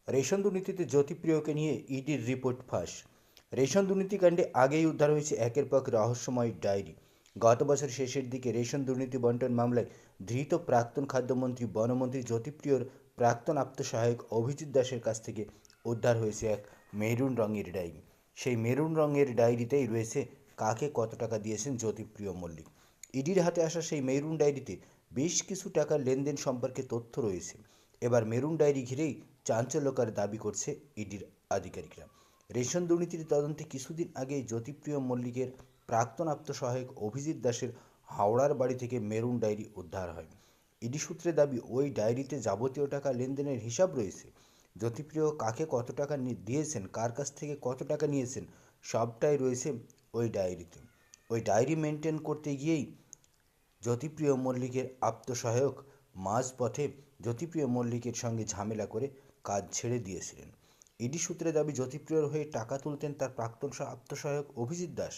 Ration দুর্নীতিতে জ্যোতিপ্রিয়কে নিয়ে ইডির রিপোর্ট ফাঁস। রেশন দুর্নীতিকাণ্ডে আগেই উদ্ধার হয়েছে একের পর এক রহস্যময় ডায়েরি। গত বছর শেষের দিকে রেশন দুর্নীতি বন্টন মামলায় ধৃত প্রাক্তন খাদ্যমন্ত্রী বনমন্ত্রী জ্যোতিপ্রিয়র প্রাক্তন আত্মসহায়ক অভিজিৎ দাসের কাছ থেকে উদ্ধার হয়েছে এক মেরুন রঙের ডায়েরি। সেই মেরুন রঙের ডায়েরিতেই রয়েছে কাকে কত টাকা দিয়েছেন জ্যোতিপ্রিয় মল্লিক। ইডির হাতে আসা সেই মেরুন ডায়েরিতে বেশ কিছু টাকার লেনদেন সম্পর্কে তথ্য রয়েছে। এবার মেরুন ডায়েরি ঘিরেই চাঞ্চল্যকর দাবি করছে ইডির আধিকারিকরা। রেশন দুর্নীতির তদন্তে কিছুদিন আগেই জ্যোতিপ্রিয় মল্লিকের প্রাক্তন আত্মসহায়ক অভিজিৎ দাসের হাওড়ার বাড়ি থেকে মেরুন ডায়েরি উদ্ধার হয়। ইডি সূত্রে দাবি ওই ডায়েরিতে যাবতীয় টাকা লেনদেনের হিসাব রয়েছে। জ্যোতিপ্রিয় কাকে কত টাকা দিয়েছেন, কার কাছ থেকে কত টাকা নিয়েছেন, সবটাই রয়েছে ওই ডায়েরিতে। ওই ডায়েরি মেনটেন করতে গিয়েই জ্যোতিপ্রিয় মল্লিকের আত্মসহায়ক মাঝপথে জ্যোতিপ্রিয় মল্লিকের সঙ্গে ঝামেলা করে কাজ ছেড়ে দিয়েছিলেন। ইডি সূত্রে দাবি জ্যোতিপ্রিয়র হয়ে টাকা তুলতেন তার প্রাক্তন আত্মসহায়ক অভিজিৎ দাস।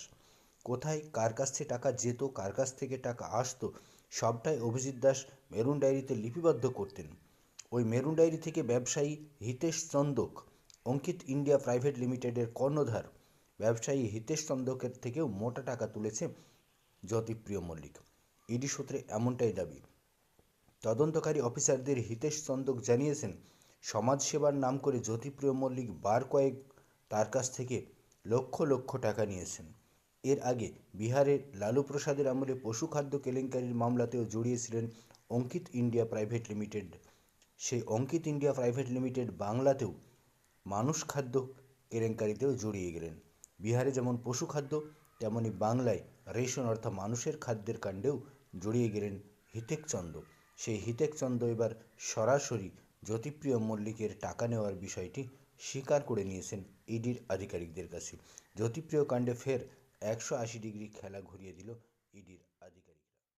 কোথায় কার কাছ থেকে টাকা যেত, কার কাছ থেকে টাকা আসতো, সবটাই অভিজিৎ দাস মেরুন ডায়েরিতে লিপিবদ্ধ করতেন। ওই মেরুন ডায়েরি থেকে ব্যবসায়ী হিতেশ চন্দক, অঙ্কিত ইন্ডিয়া প্রাইভেট লিমিটেডের কর্ণধার ব্যবসায়ী হিতেশ চন্দকের থেকেও মোটা টাকা তুলেছে জ্যোতিপ্রিয় মল্লিক। ইডি সূত্রে এমনটাই দাবি। তদন্তকারী অফিসারদের হিতেশ চন্দক জানিয়েছেন, সমাজসেবার নাম করে জ্যোতিপ্রিয় মল্লিক বার কয়েক তার কাছ থেকে লক্ষ লক্ষ টাকা নিয়েছেন। এর আগে বিহারের লালু প্রসাদের আমলে পশু খাদ্য কেলেঙ্কারির মামলাতেও জড়িয়েছিলেন অঙ্কিত ইন্ডিয়া প্রাইভেট লিমিটেড। সেই অঙ্কিত ইন্ডিয়া প্রাইভেট লিমিটেড বাংলাতেও মানুষ খাদ্য কেলেঙ্কারিতেও জড়িয়ে গেলেন। বিহারে যেমন পশু খাদ্য, তেমনি বাংলায় রেশন অর্থাৎ মানুষের খাদ্যের কাণ্ডেও জড়িয়ে গেলেন হিতেশ চন্দ। সেই হিতেশ চন্দ এবার সরাসরি জ্যোতিপ্রিয় মল্লিকের টাকা নেওয়ার বিষয়টি স্বীকার করে নিয়েছেন ইডির আধিকারিকদের কাছে। জ্যোতিপ্রিয় কাণ্ডে ফের 180 ডিগ্রি খেলা ঘুরিয়ে দিল ইডির আধিকারিক।